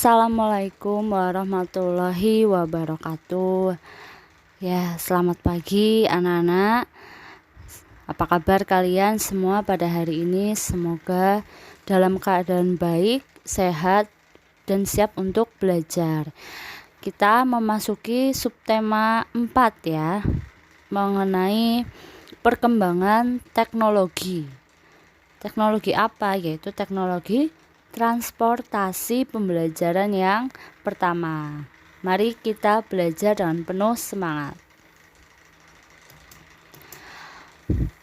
Assalamualaikum warahmatullahi wabarakatuh. Ya, selamat pagi anak-anak. Apa kabar kalian semua pada hari ini? Semoga dalam keadaan baik, sehat, dan siap untuk belajar. Kita memasuki subtema 4 ya, mengenai perkembangan teknologi. Teknologi apa? Yaitu teknologi transportasi pembelajaran yang pertama. Mari kita belajar dengan penuh semangat.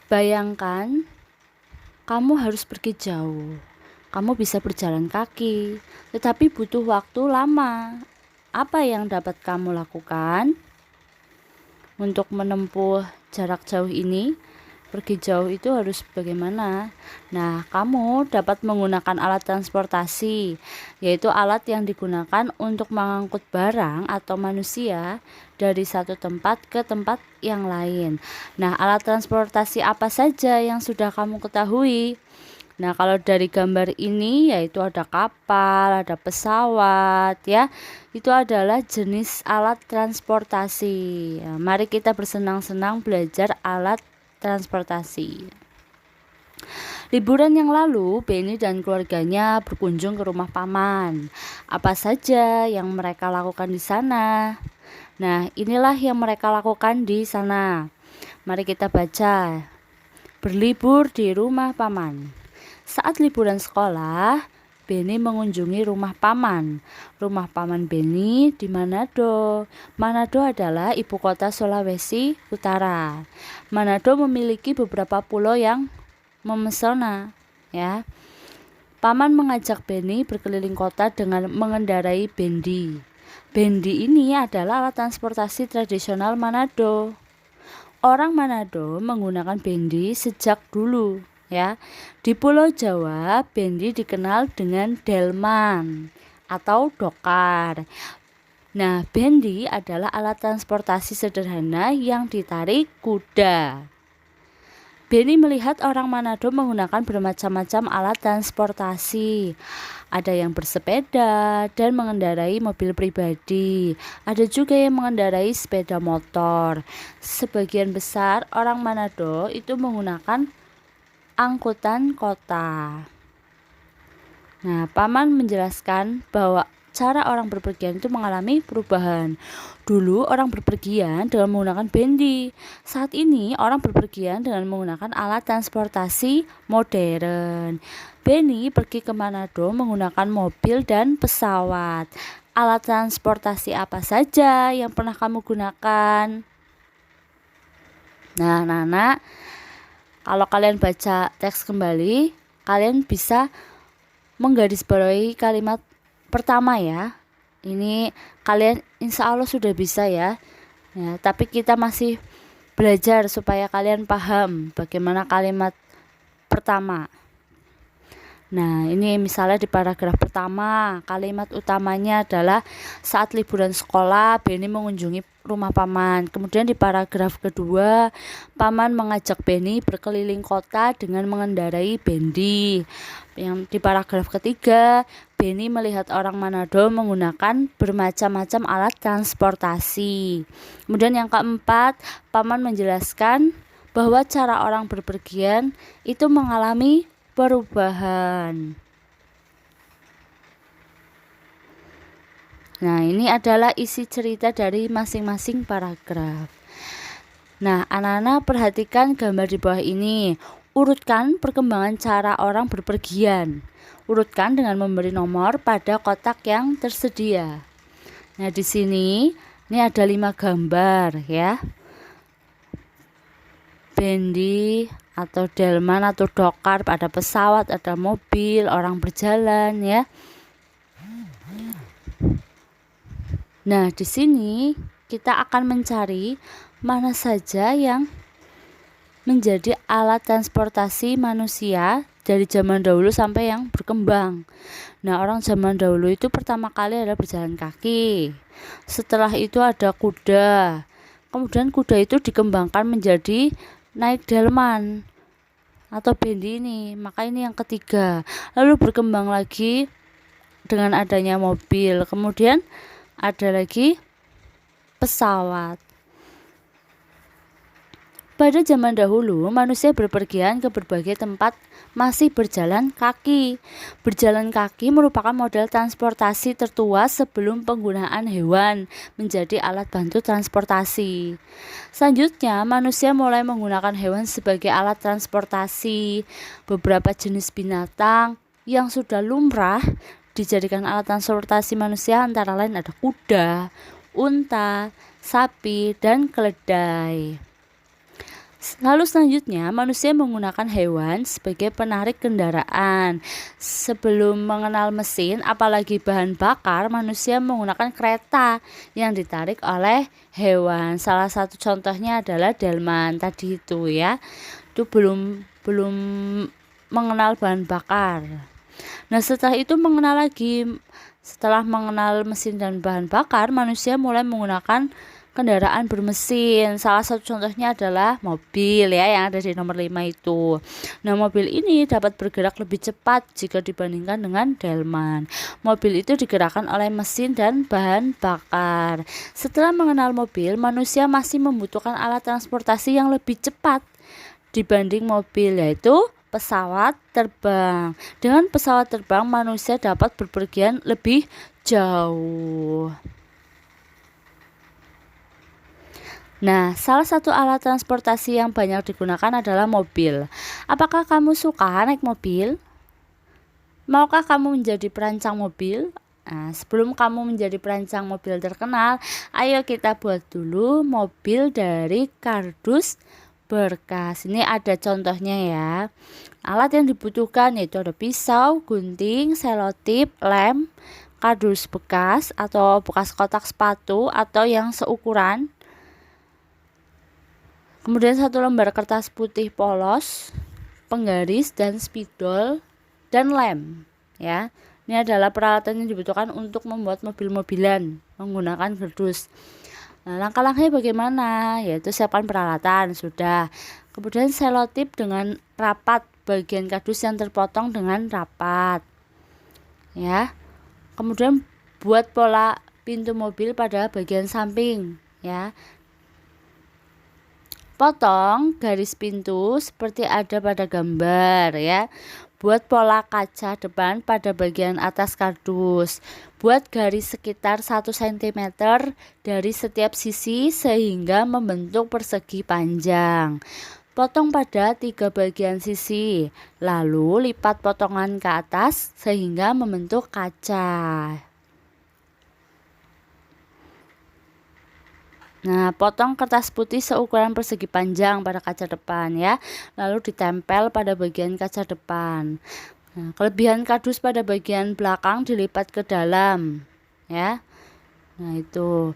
Bayangkan kamu harus pergi jauh. Kamu bisa berjalan kaki, tetapi butuh waktu lama. Apa yang dapat kamu lakukan untuk menempuh jarak jauh ini? Pergi jauh itu harus bagaimana? Nah, kamu dapat menggunakan alat transportasi, yaitu alat yang digunakan untuk mengangkut barang atau manusia dari satu tempat ke tempat yang lain. Nah, alat transportasi apa saja yang sudah kamu ketahui? Nah, kalau dari gambar ini yaitu ada kapal, ada pesawat ya. Itu adalah jenis alat transportasi. Nah, mari kita bersenang-senang belajar alat transportasi. Liburan yang lalu, Benny dan keluarganya berkunjung ke rumah paman. Apa saja yang mereka lakukan di sana? Nah, inilah yang mereka lakukan di sana. Mari kita baca. Berlibur di rumah paman. Saat liburan sekolah, Benny mengunjungi rumah paman. Rumah paman Benny di Manado. Manado adalah ibu kota Sulawesi Utara. Manado memiliki beberapa pulau yang memesona, ya. Paman mengajak Benny berkeliling kota dengan mengendarai bendi. Bendi ini adalah alat transportasi tradisional Manado. Orang Manado menggunakan bendi sejak dulu. Ya, di Pulau Jawa, bendi dikenal dengan delman atau dokar. Nah, bendi adalah alat transportasi sederhana yang ditarik kuda. Benny melihat orang Manado menggunakan bermacam-macam alat transportasi. Ada yang bersepeda dan mengendarai mobil pribadi. Ada juga yang mengendarai sepeda motor. Sebagian besar orang Manado itu menggunakan angkutan kota. Nah, paman menjelaskan bahwa cara orang berpergian itu mengalami perubahan. Dulu orang berpergian dengan menggunakan bendi. Saat ini orang berpergian dengan menggunakan alat transportasi modern. Benny pergi ke Manado menggunakan mobil dan pesawat. Alat transportasi apa saja yang pernah kamu gunakan? Nah, anak-anak, kalau kalian baca teks kembali, kalian bisa menggarisbawahi kalimat pertama ya. Ini kalian insya Allah sudah bisa ya. Tapi kita masih belajar supaya kalian paham bagaimana kalimat pertama. Nah, ini misalnya di paragraf pertama, kalimat utamanya adalah saat liburan sekolah, Benny mengunjungi rumah paman. Kemudian di paragraf kedua, paman mengajak Benny berkeliling kota dengan mengendarai bendi. Yang di paragraf ketiga, Benny melihat orang Manado menggunakan bermacam-macam alat transportasi. Kemudian yang keempat, paman menjelaskan bahwa cara orang berpergian itu mengalami perubahan. Nah, ini adalah isi cerita dari masing-masing paragraf. Nah, anak-anak perhatikan gambar di bawah ini. Urutkan perkembangan cara orang berpergian. Urutkan dengan memberi nomor pada kotak yang tersedia. Nah, di sini ini ada 5 gambar ya. Bendi atau delman atau dokar, ada pesawat, ada mobil, orang berjalan ya. Nah, di sini kita akan mencari mana saja yang menjadi alat transportasi manusia dari zaman dahulu sampai yang berkembang. Nah, orang zaman dahulu itu pertama kali adalah berjalan kaki. Setelah itu ada kuda. Kemudian kuda itu dikembangkan menjadi naik delman atau bendi ini. Maka ini yang ketiga. Lalu berkembang lagi dengan adanya mobil. Kemudian ada lagi pesawat. Pada zaman dahulu, manusia berpergian ke berbagai tempat masih berjalan kaki. Berjalan kaki merupakan model transportasi tertua sebelum penggunaan hewan menjadi alat bantu transportasi. Selanjutnya, manusia mulai menggunakan hewan sebagai alat transportasi. Beberapa jenis binatang yang sudah lumrah dijadikan alat transportasi manusia antara lain ada kuda, unta, sapi, dan keledai. Lalu selanjutnya, manusia menggunakan hewan sebagai penarik kendaraan. Sebelum mengenal mesin, apalagi bahan bakar, manusia menggunakan kereta yang ditarik oleh hewan. Salah satu contohnya adalah delman tadi itu ya. Itu belum mengenal bahan bakar. Nah, setelah itu setelah mengenal mesin dan bahan bakar, manusia mulai menggunakan kendaraan bermesin. Salah satu contohnya adalah mobil ya, yang ada di nomor 5 itu. Nah, mobil ini dapat bergerak lebih cepat jika dibandingkan dengan delman. Mobil itu digerakkan oleh mesin dan bahan bakar. Setelah mengenal mobil, manusia masih membutuhkan alat transportasi yang lebih cepat dibanding mobil, yaitu pesawat terbang. Dengan pesawat terbang, manusia dapat berpergian lebih jauh. Nah, salah satu alat transportasi yang banyak digunakan adalah mobil. Apakah kamu suka naik mobil? Maukah kamu menjadi perancang mobil? Nah, sebelum kamu menjadi perancang mobil terkenal, ayo kita buat dulu mobil dari kardus berkas. Ini ada contohnya ya. Alat yang dibutuhkan yaitu ada pisau, gunting, selotip, lem, kardus bekas atau bekas kotak sepatu atau yang seukuran. Kemudian 1 lembar kertas putih polos, penggaris dan spidol dan lem ya. Ini adalah peralatan yang dibutuhkan untuk membuat mobil-mobilan menggunakan kardus. Nah, langkah-langkahnya bagaimana? Yaitu siapkan peralatan, sudah. Kemudian selotip dengan rapat bagian kardus yang terpotong dengan rapat. Ya. Kemudian buat pola pintu mobil pada bagian samping, ya. Potong garis pintu seperti ada pada gambar ya. Buat pola kaca depan pada bagian atas kardus. Buat garis sekitar 1 cm dari setiap sisi sehingga membentuk persegi panjang. Potong pada 3 bagian sisi, lalu lipat potongan ke atas sehingga membentuk kaca. Nah, potong kertas putih seukuran persegi panjang pada kaca depan ya, lalu ditempel pada bagian kaca depan. Nah, kelebihan kardus pada bagian belakang dilipat ke dalam ya. Nah, itu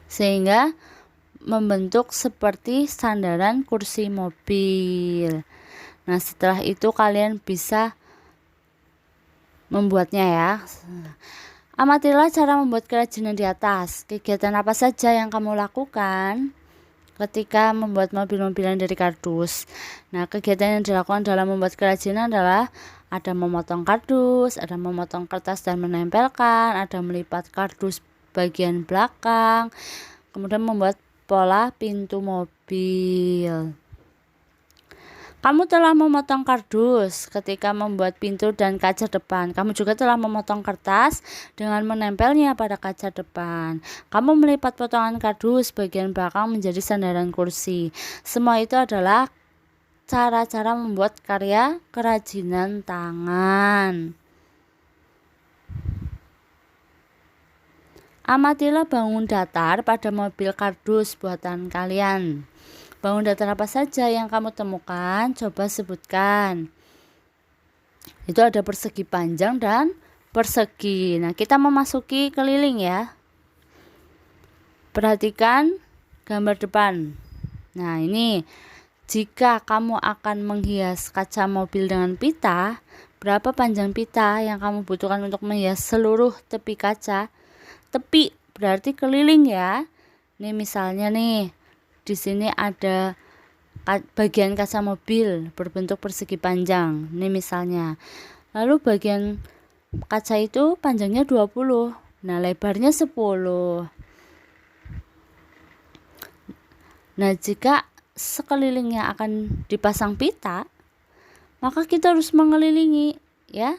sehingga membentuk seperti sandaran kursi mobil. Nah, setelah itu kalian bisa membuatnya ya. Amatilah cara membuat kerajinan di atas. Kegiatan apa saja yang kamu lakukan ketika membuat mobil-mobilan dari kardus? Nah, kegiatan yang dilakukan dalam membuat kerajinan adalah ada memotong kardus, ada memotong kertas dan menempelkan, ada melipat kardus bagian belakang, kemudian membuat pola pintu mobil. Kamu telah memotong kardus ketika membuat pintu dan kaca depan. Kamu juga telah memotong kertas dengan menempelnya pada kaca depan. Kamu melipat potongan kardus bagian belakang menjadi sandaran kursi. Semua itu adalah cara-cara membuat karya kerajinan tangan. Amatilah bangun datar pada mobil kardus buatan kalian. Bangun datar apa saja yang kamu temukan? Coba sebutkan. Itu ada persegi panjang dan persegi. Nah, kita memasuki keliling ya. Perhatikan gambar depan. Nah, ini jika kamu akan menghias kaca mobil dengan pita, berapa panjang pita yang kamu butuhkan untuk menghias seluruh tepi kaca? Tepi berarti keliling ya. Ini misalnya nih. Di sini ada bagian kaca mobil berbentuk persegi panjang. Ini misalnya. Lalu bagian kaca itu panjangnya 20. Nah, lebarnya 10. Nah, jika sekelilingnya akan dipasang pita, maka kita harus mengelilingi, ya.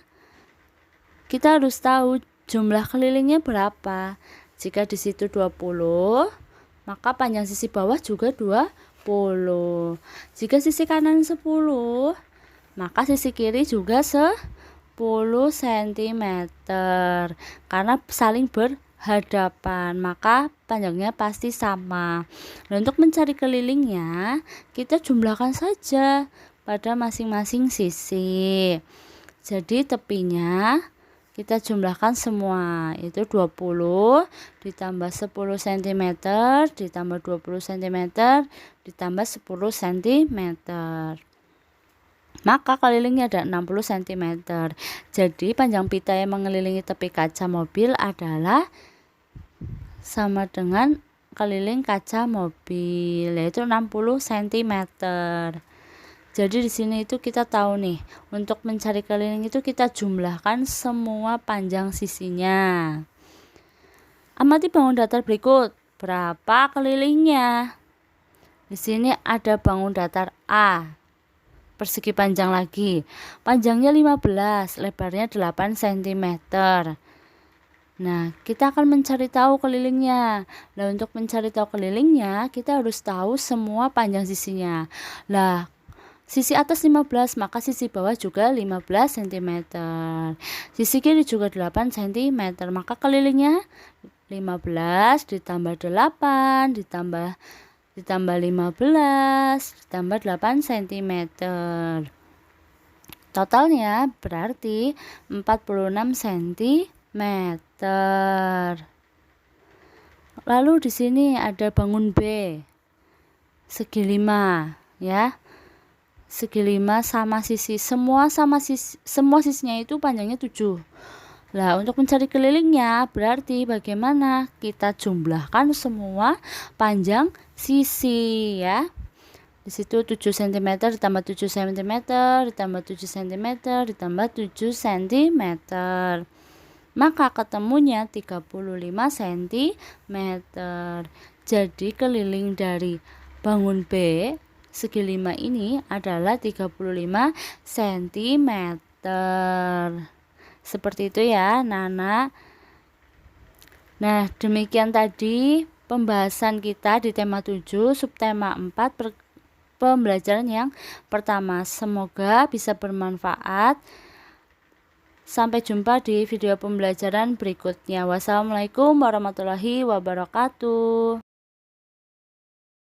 Kita harus tahu jumlah kelilingnya berapa. Jika di situ 20, maka panjang sisi bawah juga 20. Jika sisi kanan 10, maka sisi kiri juga 10 cm. Karena saling berhadapan, maka panjangnya pasti sama. Dan untuk mencari kelilingnya, kita jumlahkan saja pada masing-masing sisi. Jadi tepinya kita jumlahkan semua, itu 20 ditambah 10 cm ditambah 20 cm ditambah 10 cm. Maka kelilingnya ada 60 cm. Jadi panjang pita yang mengelilingi tepi kaca mobil adalah sama dengan keliling kaca mobil, yaitu 60 cm. Jadi di sini itu kita tahu nih, untuk mencari keliling itu kita jumlahkan semua panjang sisinya. Amati bangun datar berikut. Berapa kelilingnya? Di sini ada bangun datar A. Persegi panjang lagi. Panjangnya 15, lebarnya 8 cm. Nah, kita akan mencari tahu kelilingnya. Nah, untuk mencari tahu kelilingnya, kita harus tahu semua panjang sisinya. Lah, sisi atas 15, maka sisi bawah juga 15 cm. Sisi kiri juga 8 cm, maka kelilingnya 15 ditambah 8 ditambah 15 ditambah 8 cm. Totalnya berarti 46 cm. Lalu di sini ada bangun B. Segi 5, ya. Segi 5 sama sisi, semua sisinya itu panjangnya 7. Lah, untuk mencari kelilingnya berarti bagaimana? Kita jumlahkan semua panjang sisi, ya. Di situ 7 cm ditambah 7 cm ditambah 7 cm ditambah 7 cm. Maka ketemunya 35 cm. Jadi keliling dari bangun B segi 5 ini adalah 35 cm. Seperti itu ya, Nana. Nah, demikian tadi pembahasan kita di tema 7 subtema 4 pembelajaran yang pertama. Semoga bisa bermanfaat. Sampai jumpa di video pembelajaran berikutnya. Wassalamualaikum warahmatullahi wabarakatuh.